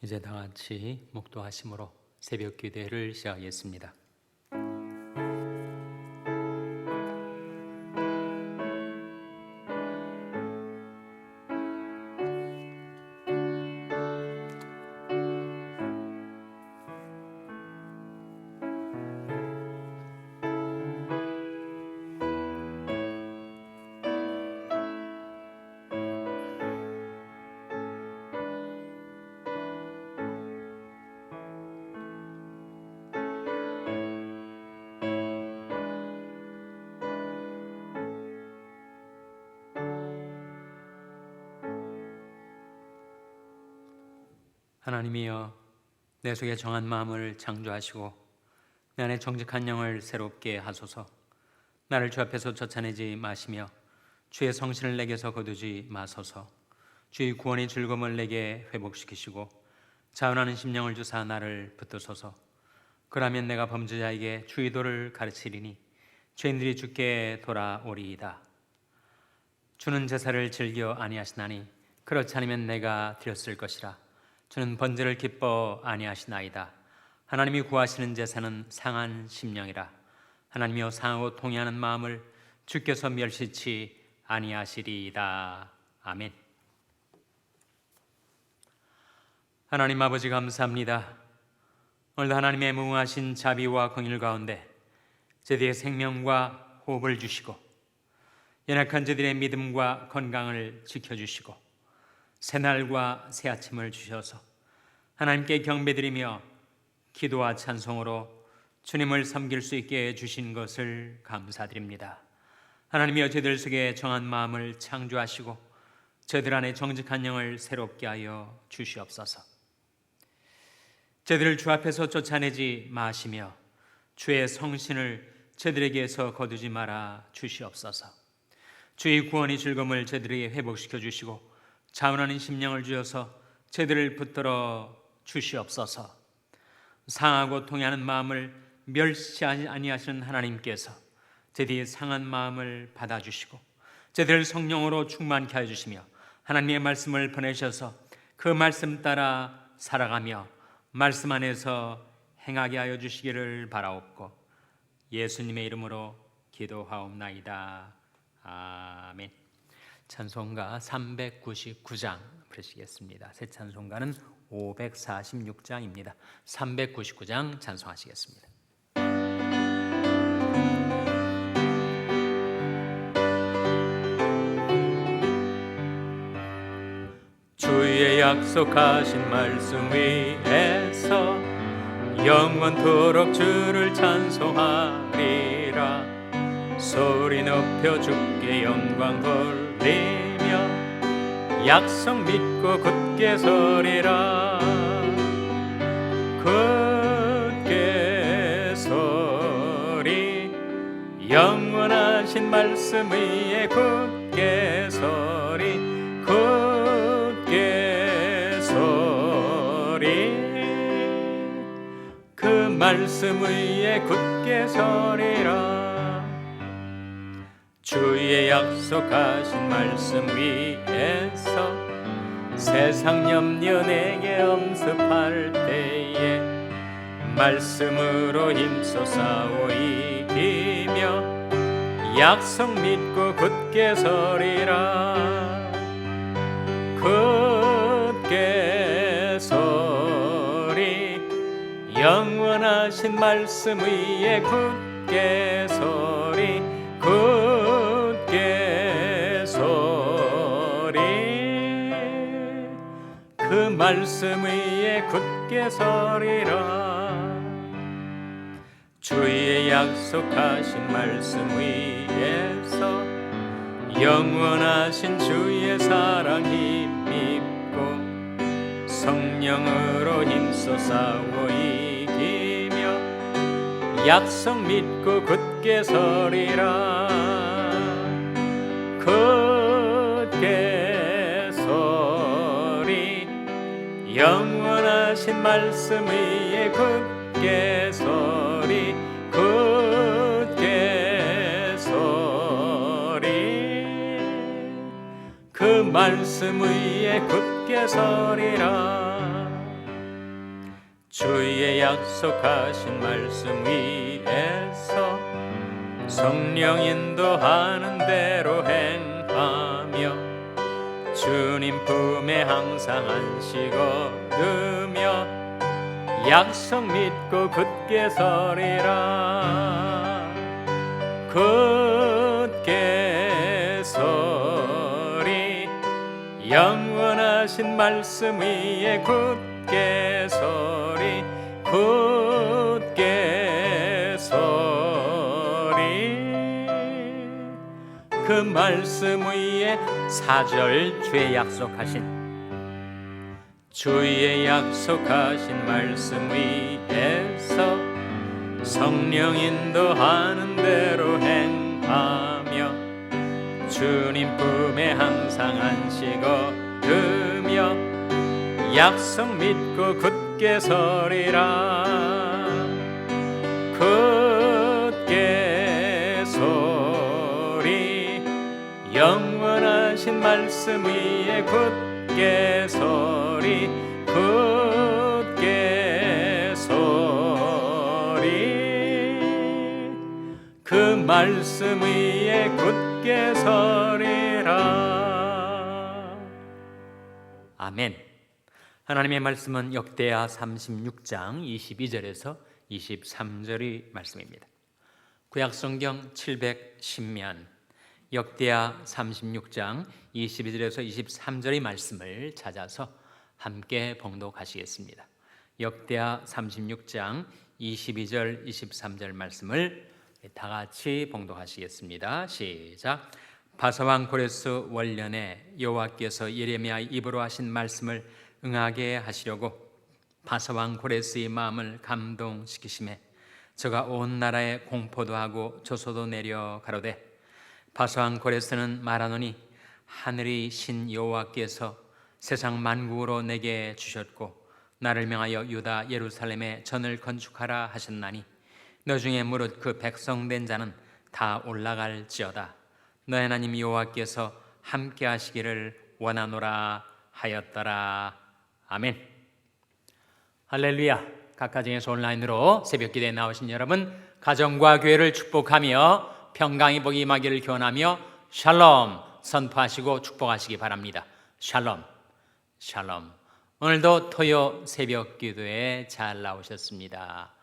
이제 다 같이 목도하심으로 새벽 기도회를 시작하겠습니다. 하나님이여, 내 속에 정한 마음을 창조하시고 내 안에 정직한 영을 새롭게 하소서. 나를 주 앞에서 쫓아내지 마시며 주의 성신을 내게서 거두지 마소서. 주의 구원의 즐거움을 내게 회복시키시고 자원하는 심령을 주사 나를 붙드소서. 그러면 내가 범죄자에게 주의 도를 가르치리니 죄인들이 주께 돌아오리이다. 주는 제사를 즐겨 아니하시나니 그렇지 않으면 내가 드렸을 것이라. 주는 번제를 기뻐 아니하시나이다. 하나님이 구하시는 제사는 상한 심령이라. 하나님이여, 상하고 통회하는 마음을 주께서 멸시치 아니하시리이다. 아멘. 하나님 아버지, 감사합니다. 오늘도 하나님의 무궁하신 자비와 긍휼 가운데 저희의 생명과 호흡을 주시고 연약한 저들의 믿음과 건강을 지켜주시고 새날과 새 아침을 주셔서 하나님께 경배드리며 기도와 찬송으로 주님을 섬길 수 있게 해주신 것을 감사드립니다. 하나님이여, 저희들 속에 정한 마음을 창조하시고 저희들 안에 정직한 영을 새롭게 하여 주시옵소서. 저희들을 주 앞에서 쫓아내지 마시며 주의 성신을 저희들에게서 거두지 말아 주시옵소서. 주의 구원의 즐거움을 저희들에게 회복시켜 주시고 자원하는 심령을 주셔서 저희들을 붙들어 주시옵소서. 상하고 통회하는 마음을 멸시하지 아니하시는 하나님께서 저희들의 상한 마음을 받아주시고 저희들을 성령으로 충만케 하여 주시며 하나님의 말씀을 보내셔서 그 말씀 따라 살아가며 말씀 안에서 행하게 하여 주시기를 바라옵고 예수님의 이름으로 기도하옵나이다. 아멘. 찬송가 399장 부르시겠습니다. 새 찬송가는 546장입니다. 399장 찬송하시겠습니다. 주의 약속하신 말씀 위에서 영원토록 주를 찬송하리라. 소리 높여 주께 영광 돌리며 약속 믿고 굳게 서리라. 굳게 서리, 영원하신 말씀 위에 굳게 서리. 굳게 서리, 그 말씀 위에 굳게 서리라. 주의 약속하신 말씀 위에서 세상 염려 내게 엄습할 때에 말씀으로 힘써 싸워 이기며 약속 믿고 굳게 서리라. 굳게 서리, 영원하신 말씀 위에 굳게 서리. 굳게 서리, 그 말씀 위에 굳게 서리라. 주의 약속하신 말씀 위에서 영원하신 주의 사랑 힘입고 성령으로 힘써 싸워 이기며 약속 믿고 굳게 서리라. 굳게 서리, 영원하신 말씀 위에 굳게 서리. 굳게 서리, 그 말씀 위에 굳게 서리라. 주의 약속하신 말씀 위에서 성령 인도하는 대로 행하며 주님 품에 항상 안식 얻으며 약속 믿고 굳게 서리라. 굳게 서리 영원하신 말씀 위에 굳게 서리 굳게 서리. 그 말씀 위에 4절 주의 약속하신 말씀 위에서 성령 인도하는 대로 행하며 주님 품에 항상 안식 얻으며 약속 믿고 굳게 서리라. 굳게 서리 영원하신 말씀 위에 굳게 서리 굳게 서리. 그 말씀 위에 굳게 서리라. 아멘. 하나님의 말씀은 역대하 36장 22절에서 23절의 말씀입니다. 구약성경 710면 역대하 36장 22절에서 23절의 말씀을 찾아서 함께 봉독하시겠습니다. 역대하 36장 22절 23절 말씀을 다 같이 봉독하시겠습니다. 시작. 바사왕 고레스 원년에 여호와께서 예레미야의 입으로 하신 말씀을 응하게 하시려고 바사왕 고레스의 마음을 감동시키심에 저가 온 나라에 공포도 하고 조소도 내려 가로되 바사왕 고레스는 말하노니 하늘의 신 여호와께서 세상 만국으로 내게 주셨고 나를 명하여 유다 예루살렘에 전을 건축하라 하셨나니 너 중에 무릇 그 백성된 자는 다 올라갈지어다. 너의 하나님 여호와께서 함께 하시기를 원하노라 하였더라. 아멘. 할렐루야. 각 가정에서 온라인으로 새벽 기도에 나오신 여러분, 가정과 교회를 축복하며 평강의 복이 임하기를 기원하며 샬롬 선포하시고 축복하시기 바랍니다. 샬롬 샬롬. 오늘도 토요 새벽 기도에 잘 나오셨습니다.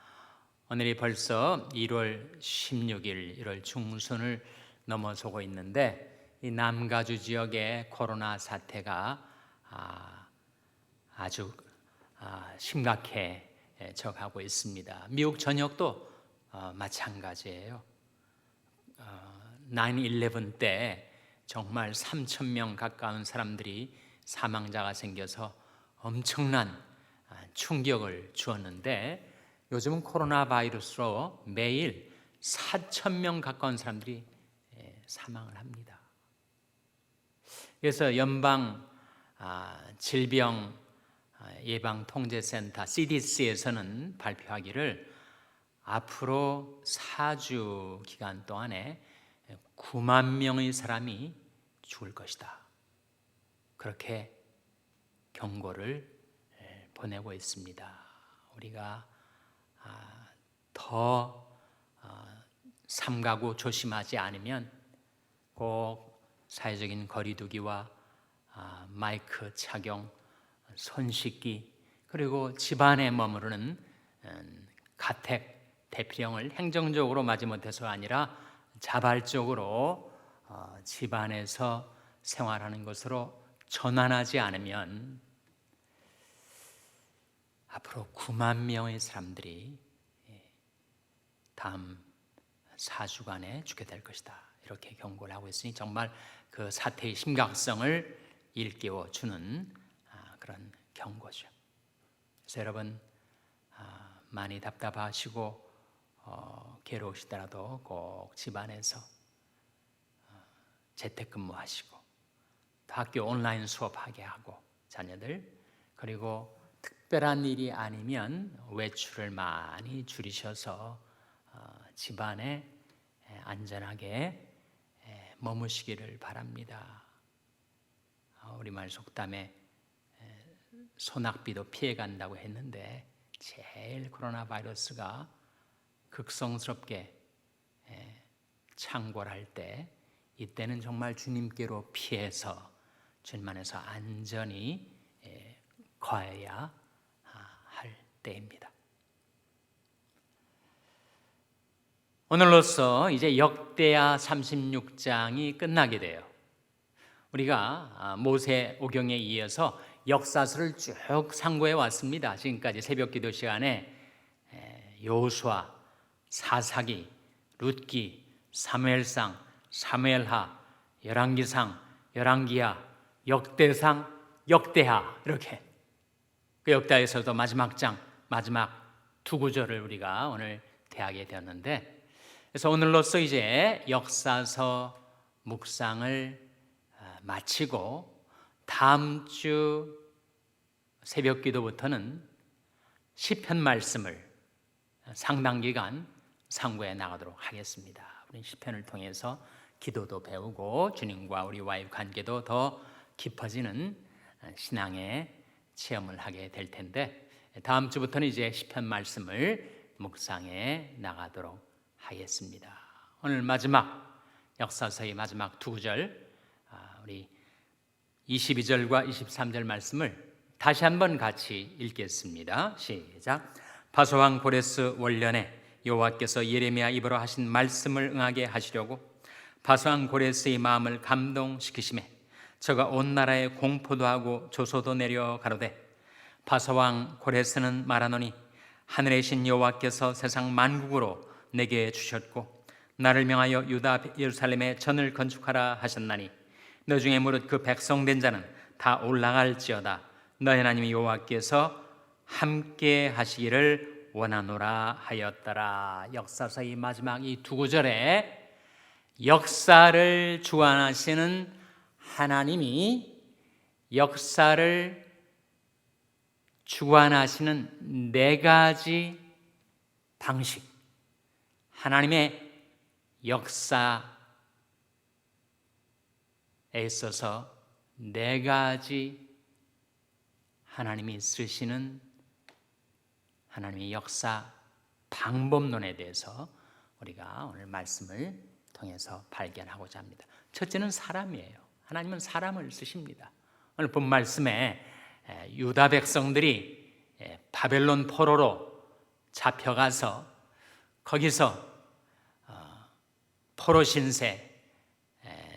오늘이 벌써 1월 16일 1월 중순을 넘어서고 있는데 이 남가주 지역의 코로나 사태가 아주 심각해져 가고 있습니다. 미국 전역도 마찬가지예요. 9/11 때 정말 3,000명 가까운 사람들이 사망자가 생겨서 엄청난 충격을 주었는데 요즘은 코로나 바이러스로 매일 4,000명 가까운 사람들이 사망을 합니다. 그래서 연방 질병 예방통제센터 CDC에서는 발표하기를 앞으로 4주 기간 동안에 9만 명의 사람이 죽을 것이다. 그렇게 경고를 보내고 있습니다. 우리가 더 삼가고 조심하지 않으면 꼭 사회적인 거리두기와 마이크 착용, 손 씻기, 그리고 집안에 머무르는 가택 대피령을 행정적으로 마지못해서가 아니라 자발적으로 집안에서 생활하는 것으로 전환하지 않으면 앞으로 9만 명의 사람들이 다음 4주간에 죽게 될 것이다. 이렇게 경고를 하고 있으니 정말 그 사태의 심각성을 일깨워 주는 그런 경고죠. 그래서 여러분 많이 답답하시고 괴로우시더라도 꼭 집안에서 재택근무하시고 학교 온라인 수업하게 하고 자녀들, 그리고 특별한 일이 아니면 외출을 많이 줄이셔서 집안에 안전하게 머무시기를 바랍니다. 우리말 속담에 소낙비도 피해간다고 했는데 제일 코로나 바이러스가 극성스럽게 창궐할 때, 이때는 정말 주님께로 피해서 주님 안에서 안전히 거해야 할 때입니다. 오늘로써 이제 역대하 36장이 끝나게 돼요. 우리가 모세오경에 이어서 역사서를 쭉 상고해 왔습니다. 지금까지 새벽기도 시간에 여호수아, 사사기, 룻기, 사무엘상, 사무엘하, 열왕기상, 열왕기하, 역대상, 역대하, 이렇게 그 역대하에서도 마지막 장, 마지막 두 구절을 우리가 오늘 대하게 되었는데, 그래서 오늘로써 이제 역사서 묵상을 마치고 다음 주 새벽 기도부터는 시편 말씀을 상당 기간 상고해 나가도록 하겠습니다. 우리 시편을 통해서 기도도 배우고 주님과 우리와의 관계도 더 깊어지는 신앙의 체험을 하게 될 텐데, 다음 주부터는 이제 시편 말씀을 묵상해 나가도록 하겠습니다. 오늘 마지막 역사서의 마지막 두 구절, 우리 22절과 23절 말씀을 다시 한번 같이 읽겠습니다. 시작. 바소왕 고레스 원년에 여호와께서 예레미야 입으로 하신 말씀을 응하게 하시려고 바소왕 고레스의 마음을 감동시키시매 저가 온 나라에 공포도 하고 조소도 내려 가로되, 바소왕 고레스는 말하노니 하늘에 신 여호와께서 세상 만국으로 내게 주셨고 나를 명하여 유다 예루살렘에 전을 건축하라 하셨나니 너 중에 무릇 그 백성된 자는 다 올라갈지어다. 너희 하나님 여호와께서 함께 하시기를 원하노라 하였더라. 역사서의 마지막 이 두 구절에 역사를 주관하시는 하나님이 역사를 주관하시는 네 가지 방식, 하나님의 역사에 있어서 네 가지 하나님이 쓰시는 하나님의 역사 방법론에 대해서 우리가 오늘 말씀을 통해서 발견하고자 합니다. 첫째는 사람이에요. 하나님은 사람을 쓰십니다. 오늘 본 말씀에 유다 백성들이 바벨론 포로로 잡혀가서 거기서 포로 신세,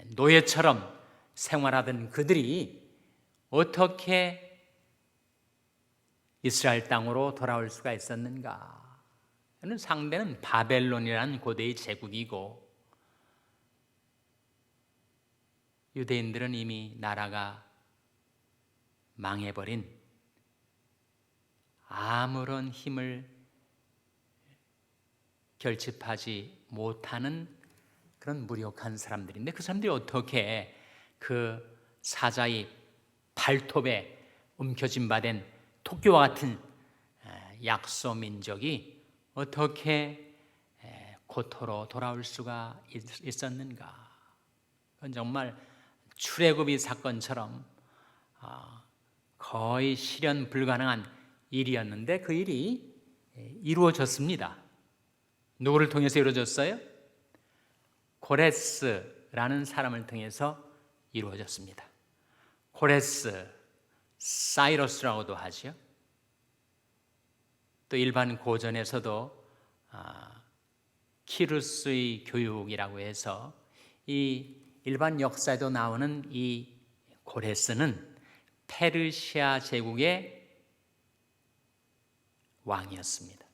노예처럼 생활하던 그들이 어떻게 이스라엘 땅으로 돌아올 수가 있었는가? 상대는 바벨론이라는 고대의 제국이고 유대인들은 이미 나라가 망해버린 아무런 힘을 결집하지 못하는 그런 무력한 사람들인데, 그 사람들이 어떻게 그 사자의 발톱에 움켜진 바 된 토끼와 같은 약소 민족이 어떻게 고토로 돌아올 수가 있었는가? 그건 정말 출애굽의 사건처럼 거의 실현 불가능한 일이었는데 그 일이 이루어졌습니다. 누구를 통해서 이루어졌어요? 고레스라는 사람을 통해서 이루어졌습니다. 고레스, 사이러스라고도 하죠. 또 일반 고전에서도 키루스의 교육이라고 해서 이 일반 역사에도 나오는 이 고레스는 페르시아 제국의 왕이었습니다.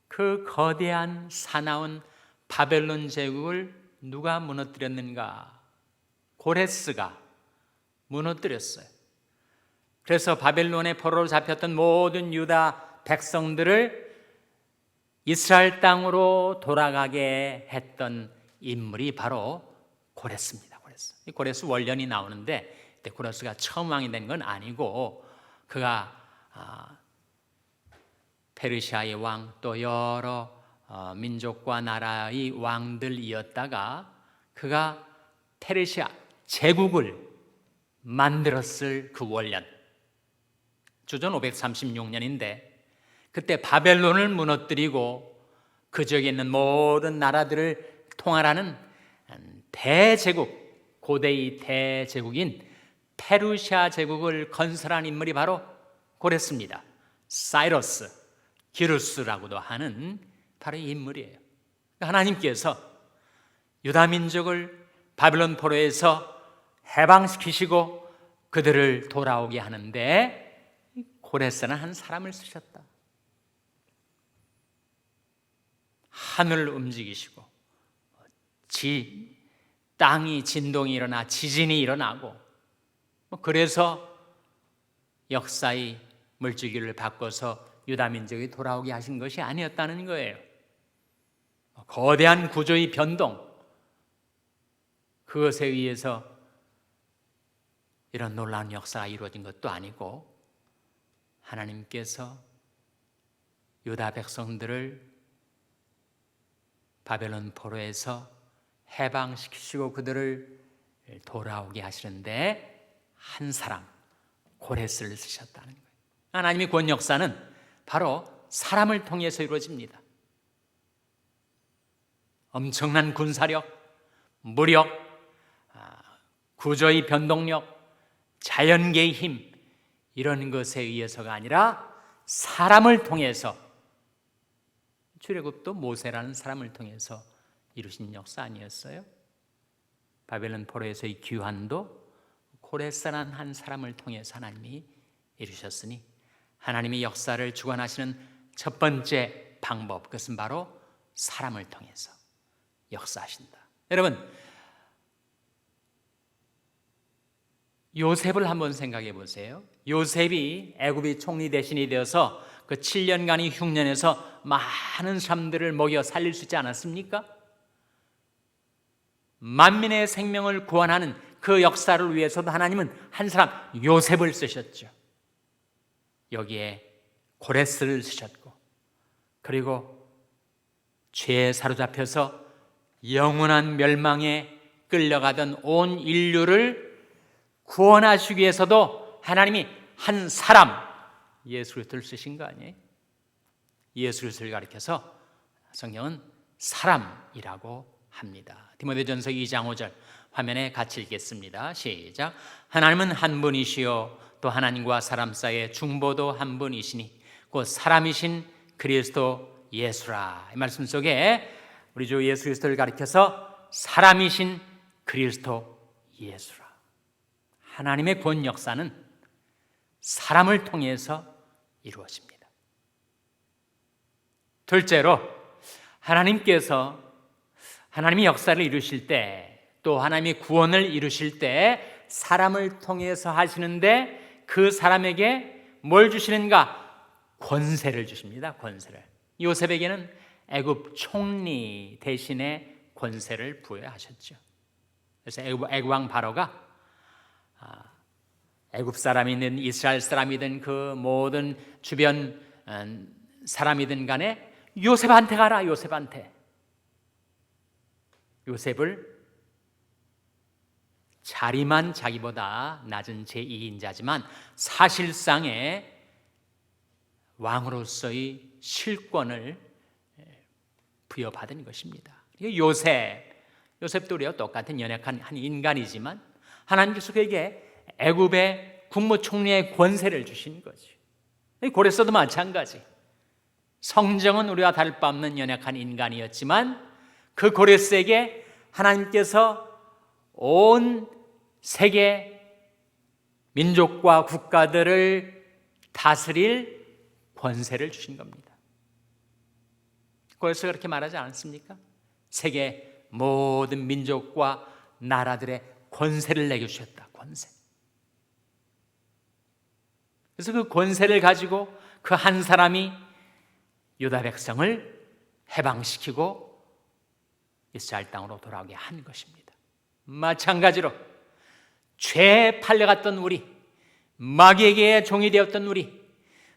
그 거대한 사나운 바벨론 제국을 누가 무너뜨렸는가? 고레스가 무너뜨렸어요. 그래서 바벨론의 포로로 잡혔던 모든 유다 백성들을 이스라엘 땅으로 돌아가게 했던 인물이 바로 고레스입니다. 고레스. 이 고레스 원년이 나오는데 고레스가 처음 왕이 된 건 아니고 그가 페르시아의 왕 또 여러 민족과 나라의 왕들이었다가 그가 페르시아 제국을 만들었을 그 원년쯤 주전 536년인데 그때 바벨론을 무너뜨리고 그 지역에 있는 모든 나라들을 통할하는 대제국, 고대의 대제국인 페르시아 제국을 건설한 인물이 바로 고레스입니다. 사이러스, 기루스라고도 하는 바로 이 인물이에요. 하나님께서 유다 민족을 바벨론 포로에서 해방시키시고 그들을 돌아오게 하는데 고레스라는 한 사람을 쓰셨다. 하늘을 움직이시고 땅이 진동이 일어나 지진이 일어나고 그래서 역사의 물줄기를 바꿔서 유다 민족이 돌아오게 하신 것이 아니었다는 거예요. 거대한 구조의 변동, 그것에 의해서 이런 놀라운 역사가 이루어진 것도 아니고 하나님께서 유다 백성들을 바벨론 포로에서 해방시키시고 그들을 돌아오게 하시는데 한 사람, 고레스를 쓰셨다는 거예요. 하나님의 구원 역사는 바로 사람을 통해서 이루어집니다. 엄청난 군사력, 무력, 구조의 변동력, 자연계의 힘, 이런 것에 의해서가 아니라 사람을 통해서, 출애굽도 모세라는 사람을 통해서 이루신 역사 아니었어요? 바벨론 포로에서의 귀환도 고레스라는 한 사람을 통해서 하나님이 이루셨으니 하나님의 역사를 주관하시는 첫 번째 방법, 그것은 바로 사람을 통해서 역사하신다. 여러분, 요셉을 한번 생각해 보세요. 요셉이 애굽의 총리 대신이 되어서 그 7년간의 흉년에서 많은 사람들을 먹여 살릴 수 있지 않았습니까? 만민의 생명을 구원하는 그 역사를 위해서도 하나님은 한 사람 요셉을 쓰셨죠. 여기에 고레스를 쓰셨고, 그리고 죄에 사로잡혀서 영원한 멸망에 끌려가던 온 인류를 구원하시기 위해서도 하나님이 한 사람, 예수 그리스도를 쓰신 거 아니에요? 예수 그리스도를 가리켜서 성경은 사람이라고 합니다. 디모데전서 2장 5절 화면에 같이 읽겠습니다. 시작. 하나님은 한 분이시요 또 하나님과 사람 사이의 중보도 한 분이시니 곧 사람이신 그리스도 예수라. 이 말씀 속에 우리 주 예수 그리스도를 가리켜서 사람이신 그리스도 예수라. 하나님의 구원 역사는 사람을 통해서 이루어집니다. 둘째로, 하나님께서 하나님의 역사를 이루실 때, 또 하나님의 구원을 이루실 때 사람을 통해서 하시는데 그 사람에게 뭘 주시는가? 권세를 주십니다. 권세를. 요셉에게는 애굽 총리 대신에 권세를 부여하셨죠. 그래서 애굽 왕 바로가 애굽 사람이든 이스라엘 사람이든 그 모든 주변 사람이든 간에 요셉한테 가라. 요셉한테. 요셉을 자리만 자기보다 낮은 제2인자지만 사실상의 왕으로서의 실권을 부여받은 것입니다. 요셉도 우리와 똑같은 연약한 한 인간이지만 하나님께서 그에게 애굽의 국무총리의 권세를 주신 거죠. 고레스도 마찬가지. 성정은 우리와 다를 바 없는 연약한 인간이었지만 그 고레스에게 하나님께서 온 세계 민족과 국가들을 다스릴 권세를 주신 겁니다. 고레스가 그렇게 말하지 않았습니까? 세계 모든 민족과 나라들의 권세를 내게 주셨다. 권세. 그래서 그 권세를 가지고 그 한 사람이 유다 백성을 해방시키고 이스라엘 땅으로 돌아오게 한 것입니다. 마찬가지로 죄에 팔려갔던 우리, 마귀에게 종이 되었던 우리,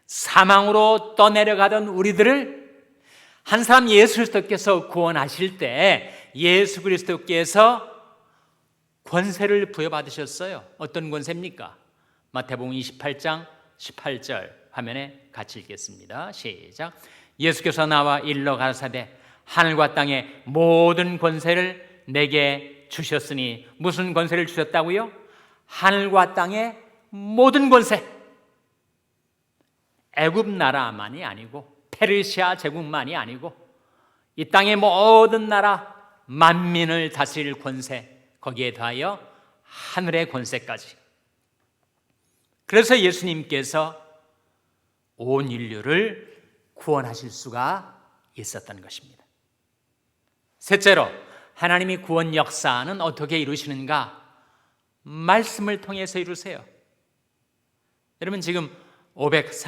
사망으로 떠내려가던 우리들을 한 사람 예수 그리스도께서 구원하실 때 예수 그리스도께서 권세를 부여받으셨어요. 어떤 권세입니까? 마태복음 28장 18절 화면에 같이 읽겠습니다. 시작. 예수께서 나와 일러 가라사대 하늘과 땅의 모든 권세를 내게 주셨으니. 무슨 권세를 주셨다고요? 하늘과 땅의 모든 권세. 애굽 나라만이 아니고 페르시아 제국만이 아니고 이 땅의 모든 나라 만민을 다스릴 권세, 거기에 더하여 하늘의 권세까지. 그래서 예수님께서 온 인류를 구원하실 수가 있었던 것입니다. 셋째로, 하나님이 구원 역사는 어떻게 이루시는가? 말씀을 통해서 이루세요. 여러분, 지금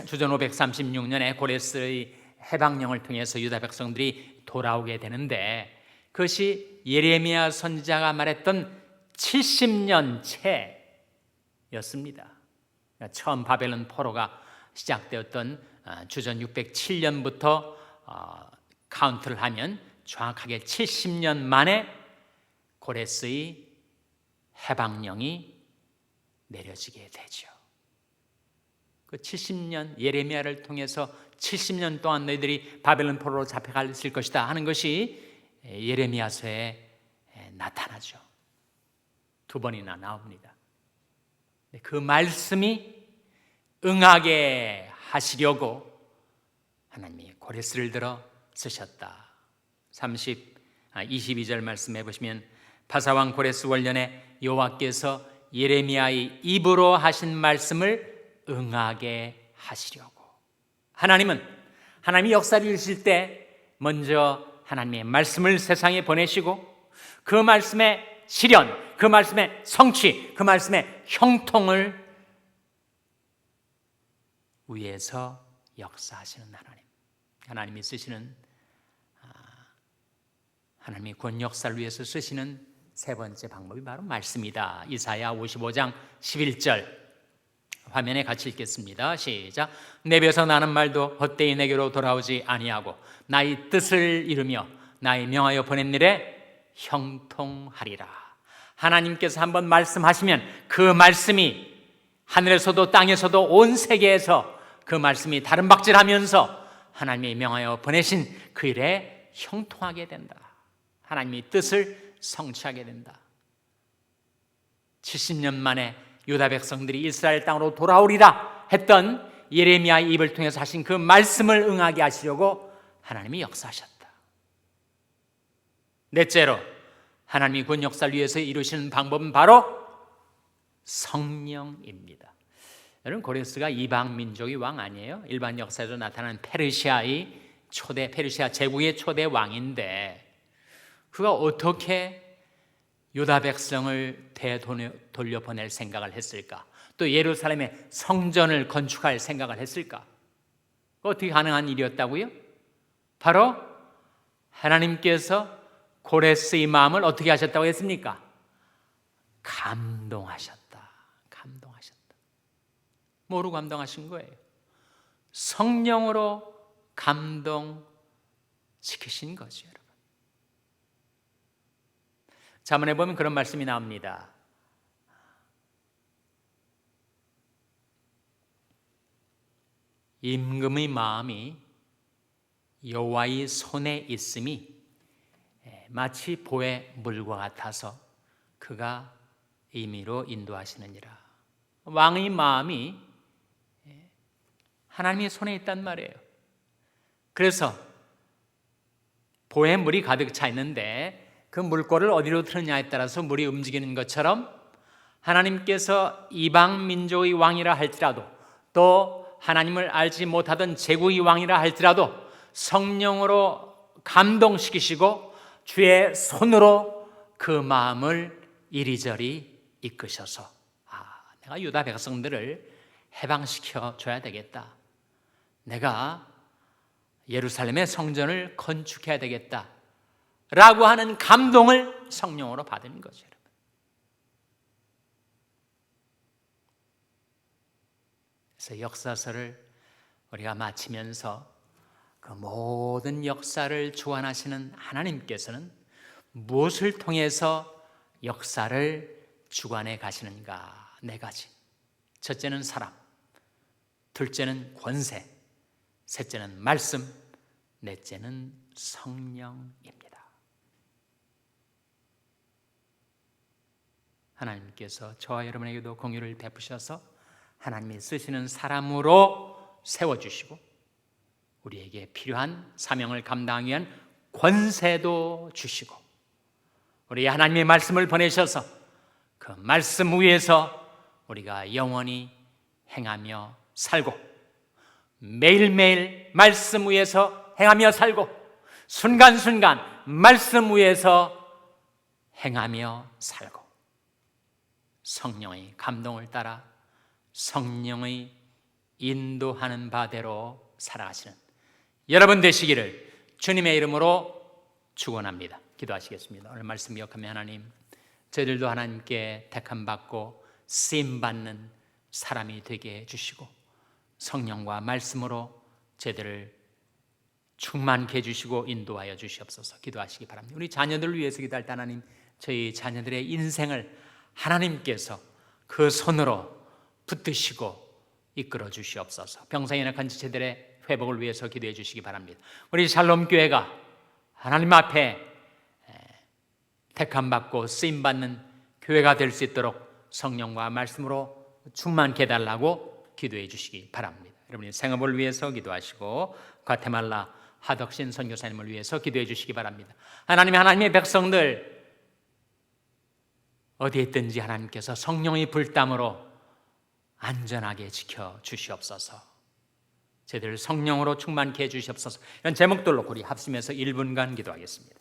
주전 536년에 고레스의 해방령을 통해서 유다 백성들이 돌아오게 되는데, 그것이 예레미야 선지자가 말했던 70년 채였습니다. 처음 바벨론 포로가 시작되었던 주전 607년부터 카운트를 하면 정확하게 70년 만에 고레스의 해방령이 내려지게 되죠. 그 70년, 예레미야를 통해서 70년 동안 너희들이 바벨론 포로로 잡혀갈 것이다 하는 것이 예레미야서에 나타나죠. 두 번이나 나옵니다. 그 말씀이 응하게 하시려고 하나님이 고레스를 들어 쓰셨다. 22절 말씀해 보시면 바사왕 고레스 원년에 여호와께서 예레미야의 입으로 하신 말씀을 응하게 하시려고. 하나님이 역사를 이루실 때 먼저 하나님의 말씀을 세상에 보내시고 그 말씀의 실현, 그 말씀의 성취, 그 말씀의 형통을 위에서 역사하시는 하나님이 쓰시는, 하나님이 구원 역사를 위해서 쓰시는 세 번째 방법이 바로 말씀이다. 이사야 55장 11절 화면에 같이 읽겠습니다. 시작. 내 벼서 나는 말도 헛되이 내게로 돌아오지 아니하고 나의 뜻을 이루며 나의 명하여 보낸 일에 형통하리라. 하나님께서 한번 말씀하시면 그 말씀이 하늘에서도 땅에서도 온 세계에서 그 말씀이 다름박질하면서 하나님이 명하여 보내신 그 일에 형통하게 된다. 하나님의 뜻을 성취하게 된다. 70년 만에 유다 백성들이 이스라엘 땅으로 돌아오리라 했던 예레미야의 입을 통해서 하신 그 말씀을 응하게 하시려고 하나님이 역사하셨다. 넷째로, 하나님이 구원 역사를 위해서 이루시는 방법은 바로 성령입니다. 여러분, 고레스가 이방 민족의 왕 아니에요? 일반 역사에서 나타나는 페르시아 제국의 초대 왕인데 그가 어떻게 유다 백성을 되돌려보낼 생각을 했을까? 또 예루살렘에 성전을 건축할 생각을 했을까? 어떻게 가능한 일이었다고요? 바로 하나님께서 고레스의 마음을 어떻게 하셨다고 했습니까? 감동하셨다. 뭐로 감동하신 거예요? 성령으로 감동시키신 거죠, 여러분. 자문에 보면 그런 말씀이 나옵니다. 임금의 마음이 여호와의 손에 있음이 마치 보의 물과 같아서 그가 임의로 인도하시느니라. 왕의 마음이 하나님의 손에 있단 말이에요. 그래서 보에 물이 가득 차 있는데 그 물꼬를 어디로 트느냐에 따라서 물이 움직이는 것처럼 하나님께서 이방 민족의 왕이라 할지라도 또 하나님을 알지 못하던 제국의 왕이라 할지라도 성령으로 감동시키시고 주의 손으로 그 마음을 이리저리 이끄셔서 내가 유다 백성들을 해방시켜 줘야 되겠다. 내가 예루살렘의 성전을 건축해야 되겠다 라고 하는 감동을 성령으로 받은 거죠, 여러분. 그래서 역사서를 우리가 마치면서 그 모든 역사를 주관하시는 하나님께서는 무엇을 통해서 역사를 주관해 가시는가? 네 가지. 첫째는 사람, 둘째는 권세, 셋째는 말씀, 넷째는 성령입니다. 하나님께서 저와 여러분에게도 공유를 베푸셔서 하나님이 쓰시는 사람으로 세워주시고 우리에게 필요한 사명을 감당하기 위한 권세도 주시고 우리 하나님의 말씀을 보내셔서 그 말씀 위에서 우리가 영원히 행하며 살고 매일매일 말씀 위에서 행하며 살고 순간순간 말씀 위에서 행하며 살고 성령의 감동을 따라 성령의 인도하는 바대로 살아가시는 여러분 되시기를 주님의 이름으로 축원합니다. 기도하시겠습니다. 오늘 말씀 기억하며 하나님, 저희들도 하나님께 택함받고 쓰임받는 사람이 되게 해주시고 성령과 말씀으로 저희들을 충만케 해주시고 인도하여 주시옵소서. 기도하시기 바랍니다. 우리 자녀들을 위해서 기도할 때 하나님, 저희 자녀들의 인생을 하나님께서 그 손으로 붙드시고 이끌어 주시옵소서. 병상이나 간지체들의 회복을 위해서 기도해 주시기 바랍니다. 우리 샬롬 교회가 하나님 앞에 택함받고 쓰임받는 교회가 될 수 있도록 성령과 말씀으로 충만케 해달라고 기도해 주시기 바랍니다. 여러분의 생업을 위해서 기도하시고 과테말라 하덕신 선교사님을 위해서 기도해 주시기 바랍니다. 하나님의 백성들 어디에 있든지 하나님께서 성령의 불담으로 안전하게 지켜 주시옵소서. 저희들 성령으로 충만케 해 주시옵소서. 이런 제목들로 우리 합심해서 1분간 기도하겠습니다.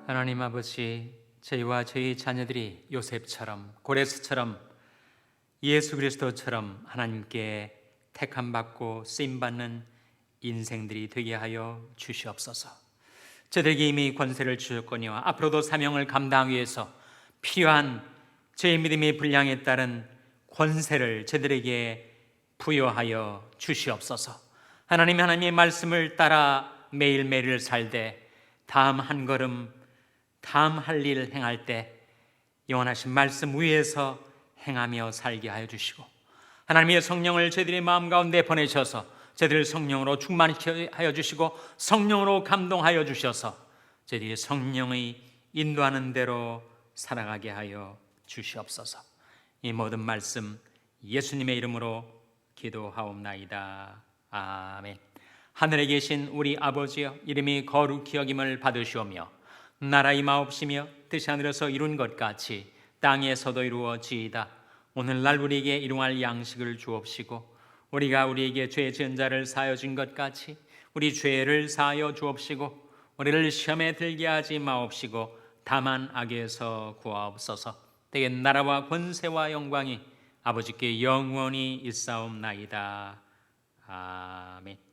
하나님 아버지, 저희와 저희 자녀들이 요셉처럼 고레스처럼 예수 그리스도처럼 하나님께 택함받고 쓰임받는 인생들이 되게 하여 주시옵소서. 저들에게 이미 권세를 주셨거니와 앞으로도 사명을 감당하기 위해서 필요한 저희 믿음의 분량에 따른 권세를 저들에게 부여하여 주시옵소서. 하나님의 말씀을 따라 매일매일 살되 다음 한 걸음 다음 할 일을 행할 때 영원하신 말씀 위에서 행하며 살게 하여 주시고 하나님의 성령을 저희들의 마음 가운데 보내셔서 저희들을 성령으로 충만하여 주시고 성령으로 감동하여 주셔서 저희들이 성령의 인도하는 대로 살아가게 하여 주시옵소서. 이 모든 말씀 예수님의 이름으로 기도하옵나이다. 아멘. 하늘에 계신 우리 아버지여, 이름이 거룩히 여김을 받으시오며 나라 임하옵시며 뜻이 하늘에서 이룬 것 같이 땅에서도 이루어지이다. 오늘날 우리에게 일용할 양식을 주옵시고 우리가 우리에게 죄 지은 자를 사하여 준 것 같이 우리 죄를 사하여 주옵시고 우리를 시험에 들게 하지 마옵시고 다만 악에서 구하옵소서. 때에 나라와 권세와 영광이 아버지께 영원히 있사옵나이다. 아멘.